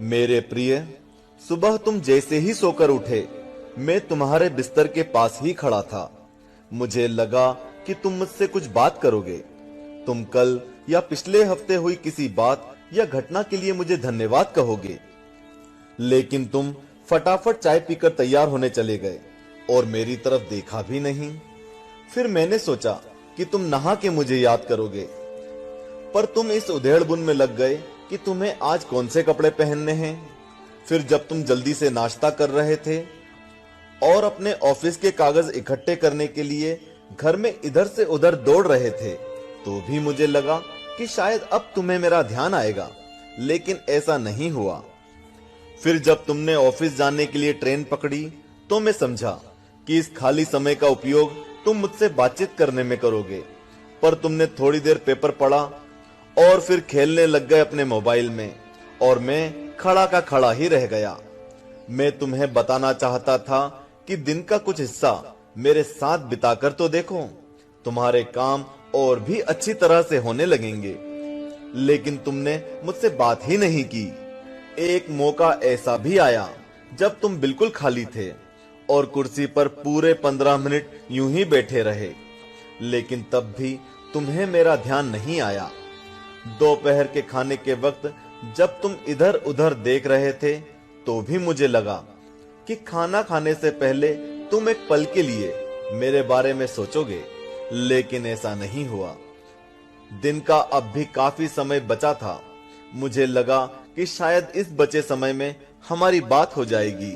मेरे प्रिय, सुबह तुम जैसे ही सोकर उठे, मैं तुम्हारे बिस्तर के पास ही खड़ा था। मुझे लगा कि तुम मुझसे कुछ बात करोगे। तुम कल या पिछले हफ्ते हुई किसी बात या घटना के लिए मुझे धन्यवाद कहोगे, लेकिन तुम फटाफट चाय पीकर तैयार होने चले गए और मेरी तरफ देखा भी नहीं। फिर मैंने सोचा कि तुम नहा के मुझे याद करोगे, पर तुम इस उधेड़-बुन में लग गए कि तुम्हें आज कौन से कपड़े पहनने हैं। फिर जब तुम जल्दी से नाश्ता कर रहे थे और अपने ऑफिस के कागज इकट्ठे करने के लिए घर में इधर से उधर दौड़ रहे थे, तो भी मुझे लगा कि शायद अब तुम्हें मेरा ध्यान आएगा, लेकिन ऐसा नहीं हुआ। फिर जब तुमने ऑफिस जाने के लिए ट्रेन पकड़ी, तो मैं समझा कि इस खाली समय का उपयोग तुम मुझसे बातचीत करने में करोगे, पर तुमने थोड़ी देर पेपर पढ़ा और फिर खेलने लग गए अपने मोबाइल में, और मैं खड़ा का खड़ा ही रह गया। मैं तुम्हें बताना चाहता था कि दिन का कुछ हिस्सा मेरे साथ बिताकर तो देखो, तुम्हारे काम और भी अच्छी तरह से होने लगेंगे। लेकिन तुमने मुझसे बात ही नहीं की। एक मौका ऐसा भी आया जब तुम बिल्कुल खाली थे और कुर्सी पर पूरे 15 मिनट यूं ही बैठे रहे, लेकिन तब भी तुम्हें मेरा ध्यान नहीं आया। दोपहर के खाने के वक्त जब तुम इधर उधर देख रहे थे, तो भी मुझे लगा कि खाना खाने से पहले तुम एक पल के लिए मेरे बारे में सोचोगे, लेकिन ऐसा नहीं हुआ। दिन का अब भी काफी समय बचा था। मुझे लगा कि शायद इस बचे समय में हमारी बात हो जाएगी,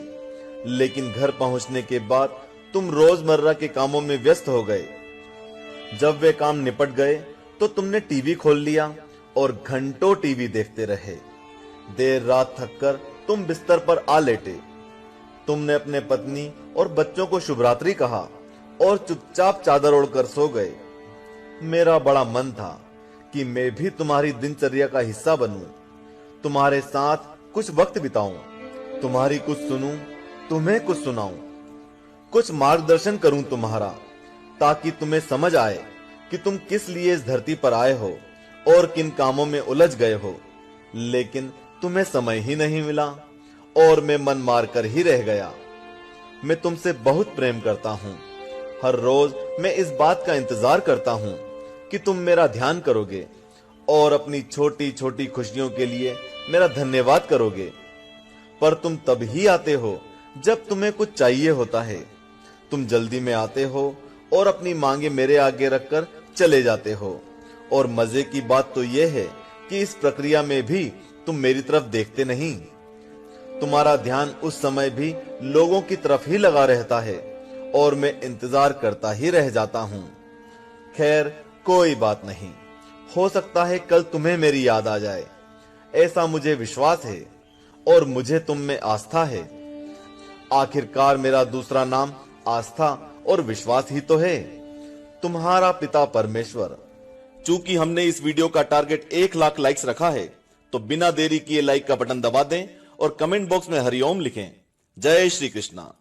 लेकिन घर पहुंचने के बाद तुम रोजमर्रा के कामों में व्यस्त हो गए। जब वे काम निपट गए तो तुमने टीवी खोल लिया और घंटों टीवी देखते रहे। देर रात थककर तुम बिस्तर पर आ लेटे। तुमने अपने पत्नी और बच्चों को शुभ रात्रि कहा और चुपचाप चादर ओढ़कर सो गए। मेरा बड़ा मन था कि मैं भी तुम्हारी दिनचर्या का हिस्सा बनूं, तुम्हारे साथ कुछ वक्त बिताऊं, तुम्हारी कुछ सुनूं, तुम्हें कुछ सुनाऊं, कुछ मार्गदर्शन करूं तुम्हारा, ताकि तुम्हें समझ आए कि तुम किस लिए इस धरती पर आए हो और किन कामों में उलझ गए हो। लेकिन तुम्हें समय ही नहीं मिला और मैं मन मार कर ही रह गया। मैं तुमसे बहुत प्रेम करता हूं। हर रोज मैं इस बात का इंतजार करता हूं कि तुम मेरा ध्यान करोगे और अपनी छोटी छोटी खुशियों के लिए मेरा धन्यवाद करोगे। पर तुम तब ही आते हो जब तुम्हें कुछ चाहिए होता है। तुम जल्दी में आते हो और अपनी मांगे मेरे आगे रखकर चले जाते हो। और मजे की बात तो यह है कि इस प्रक्रिया में भी तुम मेरी तरफ देखते नहीं। तुम्हारा ध्यान उस समय भी लोगों की तरफ ही लगा रहता है और मैं इंतजार करता ही रह जाता हूं। खैर, कोई बात नहीं, हो सकता है कल तुम्हें मेरी याद आ जाए, ऐसा मुझे विश्वास है और मुझे तुम में आस्था है। आखिरकार मेरा दूसरा नाम आस्था और विश्वास ही तो है। तुम्हारा पिता परमेश्वर। चूंकि हमने इस वीडियो का टारगेट 1 लाख लाइक्स रखा है, तो बिना देरी किए लाइक का बटन दबा दें और कमेंट बॉक्स में हरिओम लिखें। जय श्री कृष्णा।